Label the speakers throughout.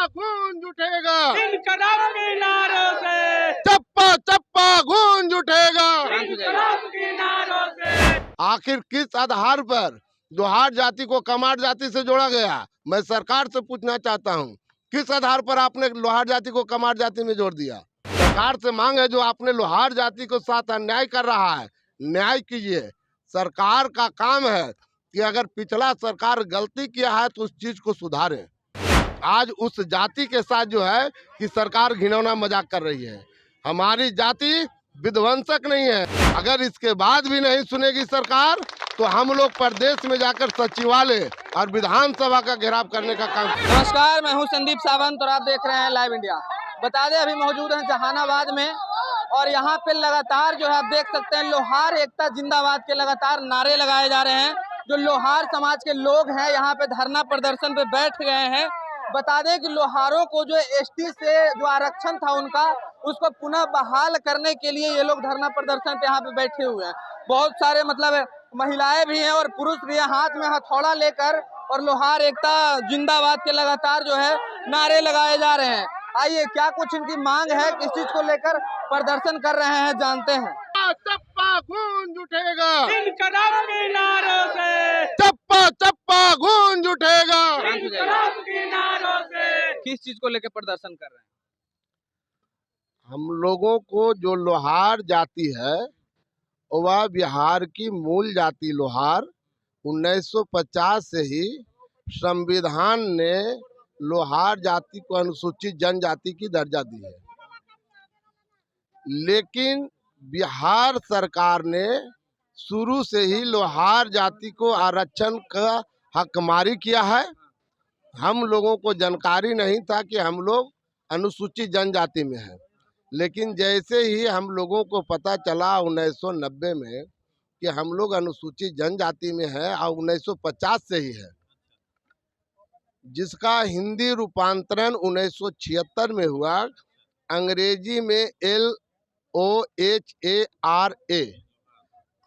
Speaker 1: गूंज उठेगा,
Speaker 2: इनकलाब के नारों से,
Speaker 1: चप्पा चप्पा गूंज उठेगा।
Speaker 2: इनकलाब के नारों से।
Speaker 1: आखिर किस आधार पर लोहार जाति को कमार जाति से जोड़ा गया? मैं सरकार से पूछना चाहता हूं, किस आधार पर आपने लोहार जाति को कमार जाति में जोड़ दिया? सरकार से मांग है, जो आपने लोहार जाति को साथ अन्याय कर रहा है, न्याय कीजिए। सरकार का काम है कि अगर पिछला सरकार गलती किया है तो उस चीज को सुधारे। आज उस जाति के साथ जो है कि सरकार घिनौना मजाक कर रही है। हमारी जाति विध्वंसक नहीं है। अगर इसके बाद भी नहीं सुनेगी सरकार तो हम लोग प्रदेश में जाकर सचिवालय और विधानसभा का घेराव करने का काम।
Speaker 3: नमस्कार, मैं हूं संदीप सावंत और आप देख रहे हैं लाइव इंडिया। बता दें, अभी मौजूद हैं जहानाबाद में और यहाँ पे लगातार जो है आप देख सकते हैं लोहार एकता जिंदाबाद के लगातार नारे लगाए जा रहे हैं। जो लोहार समाज के लोग हैं यहाँ पे धरना प्रदर्शन पे बैठ गए हैं। बता दें कि लोहारों को जो एसटी से जो आरक्षण था उनका, उसको पुनः बहाल करने के लिए ये लोग धरना प्रदर्शन पे यहाँ पे बैठे हुए हैं। बहुत सारे मतलब महिलाएं भी हैं और पुरुष भी हैं, हाथ में हथौड़ा लेकर, और लोहार एकता जिंदाबाद के लगातार जो है नारे लगाए जा रहे हैं। आइए, क्या कुछ इनकी मांग है, किस चीज को लेकर प्रदर्शन कर रहे हैं, जानते हैं।
Speaker 1: चप्पा गूंज उठेगा,
Speaker 2: इनकलाब के नारों से,
Speaker 1: चप्पा चप्पा गूंज उठेगा।
Speaker 2: इनकलाब के नारों से।
Speaker 3: किस चीज को लेकर प्रदर्शन कर रहे हैं?
Speaker 1: हम लोगों को जो लोहार जाति है वह बिहार की मूल जाति लोहार 1950 से ही संविधान ने लोहार जाति को अनुसूचित जनजाति की दर्जा दी है। लेकिन बिहार सरकार ने शुरू से ही लोहार जाति को आरक्षण का हकमारी किया है। हम लोगों को जानकारी नहीं था कि हम लोग अनुसूचित जनजाति में हैं। लेकिन जैसे ही हम लोगों को पता चला 1990 में कि हम लोग अनुसूचित जनजाति में हैं और 1950 से ही है, जिसका हिंदी रूपांतरण 1976 में हुआ, अंग्रेजी में LOHARA,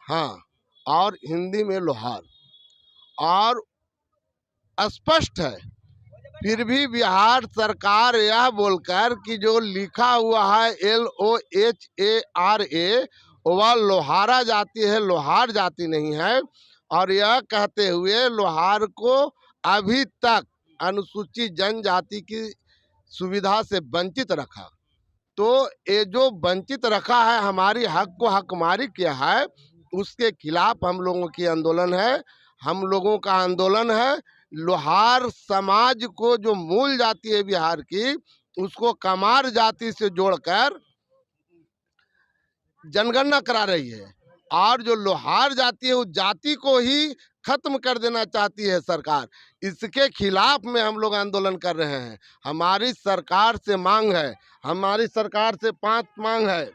Speaker 1: हाँ, और हिंदी में लोहार। और स्पष्ट है, फिर भी बिहार सरकार यह बोलकर कि जो लिखा हुआ है LOHARA वह लोहारा जाति है, लोहार जाति नहीं है, और यह कहते हुए लोहार को अभी तक अनुसूचित जनजाति की सुविधा से वंचित रखा। तो ये जो वंचित रखा है, हमारी हक को हकमारी किया है, उसके खिलाफ हम लोगों की आंदोलन है। हम लोगों का आंदोलन है लोहार समाज को, जो मूल जाति है बिहार की, उसको कमार जाति से जोड़कर जनगणना करा रही है। और जो लोहार जाति है उस जाति को ही खत्म कर देना चाहती है सरकार। इसके खिलाफ में हम लोग आंदोलन कर रहे हैं। हमारी सरकार से मांग है, हमारी सरकार से 5 मांग है।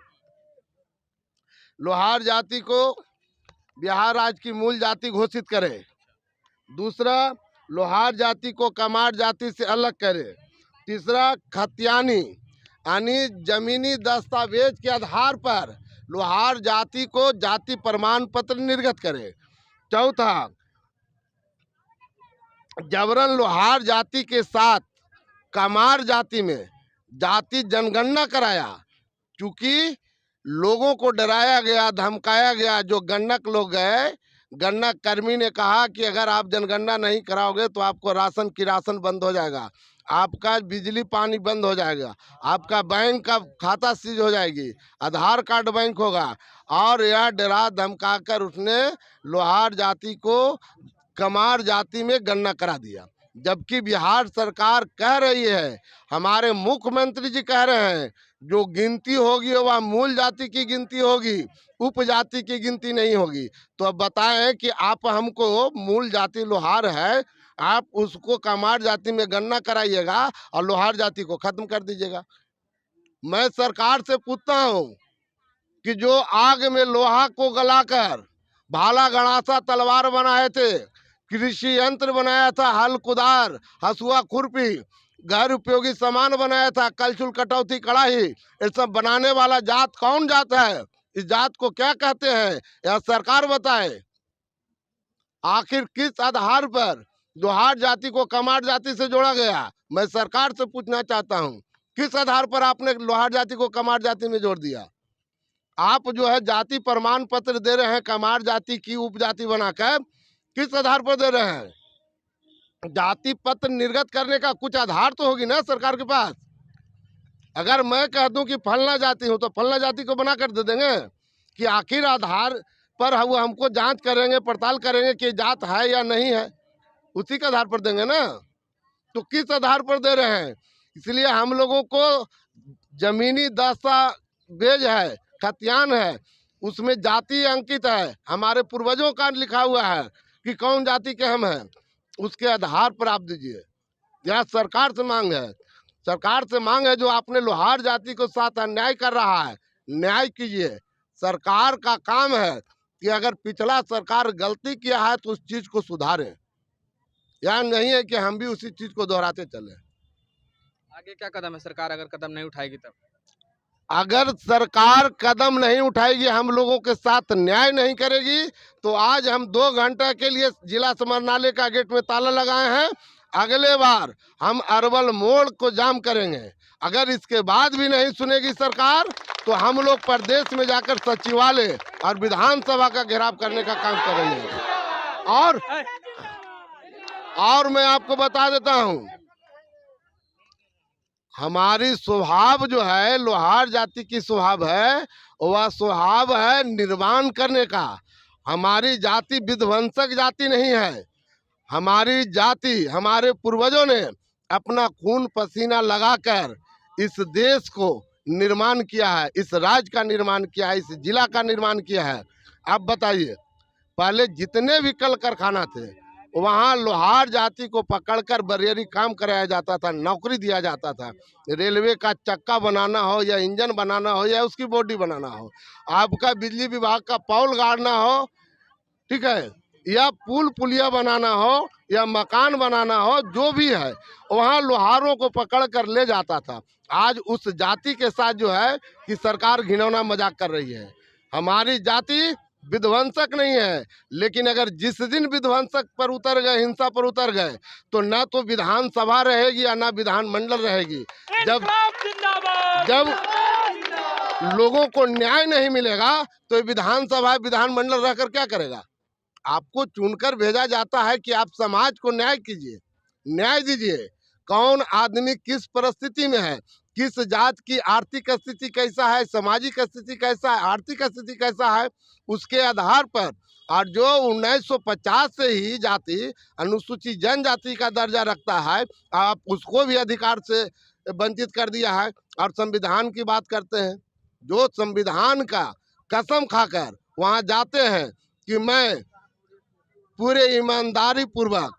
Speaker 1: लोहार जाति को बिहार राज्य की मूल जाति घोषित करे। दूसरा, लोहार जाति को कमार जाति से अलग करे। तीसरा, खतियानी यानी जमीनी दस्तावेज के आधार पर लोहार जाति को जाति प्रमाण पत्र निर्गत करे। चौथा, जबरन लोहार जाति के साथ कमार जाति में जाति जनगणना कराया। चूंकि लोगों को डराया गया, धमकाया गया। जो गणक लोग गए, गणना कर्मी ने कहा कि अगर आप जनगणना नहीं कराओगे तो आपको राशन की राशन बंद हो जाएगा, आपका बिजली पानी बंद हो जाएगा, आपका बैंक का खाता सीज हो जाएगी, आधार कार्ड बैंक होगा। और यह डरा धमका कर उसने लोहार जाति को कमार जाति में गणना करा दिया। जबकि बिहार सरकार कह रही है, हमारे मुख्यमंत्री जी कह रहे हैं, जो गिनती होगी वह मूल जाति की गिनती होगी, उपजाति की गिनती नहीं होगी। तो अब बताएं कि आप हमको मूल जाति लोहार है, आप उसको कमार जाति में गणना कराइएगा और लोहार जाति को खत्म कर दीजिएगा। मैं सरकार से पूछता हूं कि जो आग में लोहा को गलाकर भाला गणासा तलवार बनाए थे, कृषि यंत्र बनाया था, हल कुदार हसुआ खुरपी, घर उपयोगी सामान बनाया था, कलछुल कटौती कड़ाही, ये सब बनाने वाला जात कौन जात है? इस जात को क्या कहते हैं? यह सरकार बताए। आखिर किस आधार पर लोहार जाति को कमार जाति से जोड़ा गया। मैं सरकार से पूछना चाहता हूँ, किस आधार पर आपने लोहार जाति को कमार जाति में जोड़ दिया? आप जो है जाति प्रमाण पत्र दे रहे हैं कमार जाति की उपजाति बनाकर, किस आधार पर दे रहे हैं? जाति पत्र निर्गत करने का कुछ आधार तो होगी ना सरकार के पास। अगर मैं कह दूं कि फलना जाति हूं तो फलना जाति को बना कर दे देंगे कि आखिर आधार पर वो हमको जांच करेंगे, पड़ताल करेंगे कि जात है या नहीं है, उसी के आधार पर देंगे ना। तो किस आधार पर दे रहे हैं? इसलिए हम लोगों को जमीनी दस्तावेज है, खतियान है, उसमें जाति अंकित है, हमारे पूर्वजों का लिखा हुआ है कि कौन जाति के हम हैं, उसके आधार पर आप दीजिए। यह सरकार से मांग है, सरकार से मांग है। जो आपने लोहार जाति को साथ अन्याय कर रहा है, न्याय कीजिए। सरकार का काम है कि अगर पिछला सरकार गलती किया है तो उस चीज को सुधारें, या नहीं है कि हम भी उसी चीज को दोहराते चले।
Speaker 3: आगे क्या कदम है सरकार अगर कदम नहीं उठाएगी तब?
Speaker 1: अगर सरकार कदम नहीं उठाएगी, हम लोगों के साथ न्याय नहीं करेगी, तो आज हम 2 घंटे के लिए जिला समाहरणालय का गेट में ताला लगाए हैं। अगले बार हम अरवल मोड़ को जाम करेंगे। अगर इसके बाद भी नहीं सुनेगी सरकार तो हम लोग प्रदेश में जाकर सचिवालय और विधानसभा का घेराव करने का काम करेंगे। और मैं आपको बता देता हूँ, हमारी स्वभाव जो है, लोहार जाति की स्वभाव है, वह स्वभाव है निर्माण करने का। हमारी जाति विध्वंसक जाति नहीं है। हमारी जाति, हमारे पूर्वजों ने अपना खून पसीना लगाकर इस देश को निर्माण किया है, इस राज्य का निर्माण किया है, इस जिला का निर्माण किया है। अब बताइए, पहले जितने भी कल कारखाना थे वहाँ लोहार जाति को पकड़कर बरियरी काम कराया जाता था, नौकरी दिया जाता था। रेलवे का चक्का बनाना हो या इंजन बनाना हो या उसकी बॉडी बनाना हो, आपका बिजली विभाग का पोल गाड़ना हो, ठीक है, या पुल पुलिया बनाना हो या मकान बनाना हो, जो भी है वहाँ लोहारों को पकड़ कर ले जाता था। आज उस जाति के साथ जो है कि सरकार घिनौना मजाक कर रही है। हमारी जाति विध्वंसक नहीं है, लेकिन अगर जिस दिन विध्वंसक पर उतर गए, हिंसा पर उतर गए, तो ना तो विधानसभा रहेगी या ना विधानमंडल रहेगी। जब लोगों को न्याय नहीं मिलेगा तो विधानसभा विधानमंडल रहकर क्या करेगा? आपको चुनकर भेजा जाता है कि आप समाज को न्याय कीजिए, न्याय दीजिए। कौन आदमी किस परिस्थिति में है, किस जात की आर्थिक स्थिति कैसा है, सामाजिक स्थिति कैसा है, आर्थिक स्थिति कैसा है, उसके आधार पर। और जो 1950 से ही जाति अनुसूचित जनजाति का दर्जा रखता है, आप उसको भी अधिकार से वंचित कर दिया है। और संविधान की बात करते हैं, जो संविधान का कसम खाकर वहाँ जाते हैं कि मैं पूरे ईमानदारी पूर्वक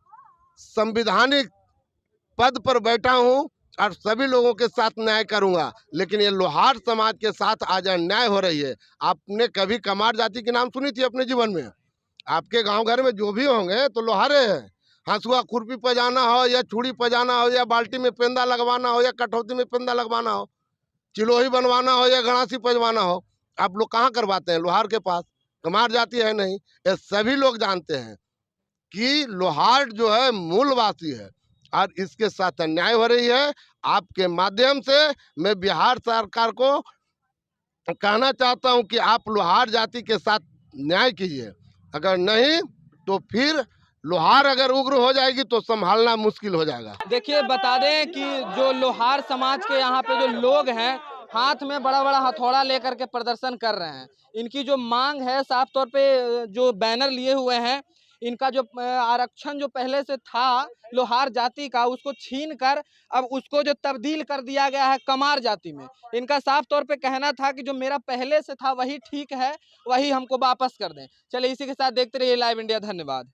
Speaker 1: संविधानिक पद पर बैठा हूँ और सभी लोगों के साथ न्याय करूंगा, लेकिन ये लोहार समाज के साथ आज अन्याय हो रही है। आपने कभी कमार जाति के नाम सुनी थी अपने जीवन में? आपके गांव घर में जो भी होंगे तो लोहारे हैं। हंसुआ खुरपी पजाना हो या छुरी पजाना हो या बाल्टी में पेंदा लगवाना हो या कटौती में पेंदा लगवाना हो, चिलोही बनवाना हो या गणासी पजवाना हो, आप लोग कहाँ करवाते हैं? लोहार के पास। कमार जाति है नहीं। ये सभी लोग जानते हैं कि लोहार जो है मूलवासी है और इसके साथ अन्याय हो रही है। आपके माध्यम से मैं बिहार सरकार को कहना चाहता हूं कि आप लोहार जाति के साथ न्याय कीजिए। अगर नहीं तो फिर लोहार अगर उग्र हो जाएगी तो संभालना मुश्किल हो जाएगा।
Speaker 3: देखिए, बता दें कि जो लोहार समाज के यहाँ पे जो लोग हैं, हाथ में बड़ा बड़ा हथौड़ा लेकर के प्रदर्शन कर रहे हैं। इनकी जो मांग है, साफ तौर पे जो बैनर लिए हुए हैं, इनका जो आरक्षण जो पहले से था लोहार जाति का, उसको छीन कर अब उसको जो तब्दील कर दिया गया है कमार जाति में। इनका साफ तौर पे कहना था कि जो मेरा पहले से था वही ठीक है, वही हमको वापस कर दें। चलिए, इसी के साथ देखते रहिए लाइव इंडिया। धन्यवाद।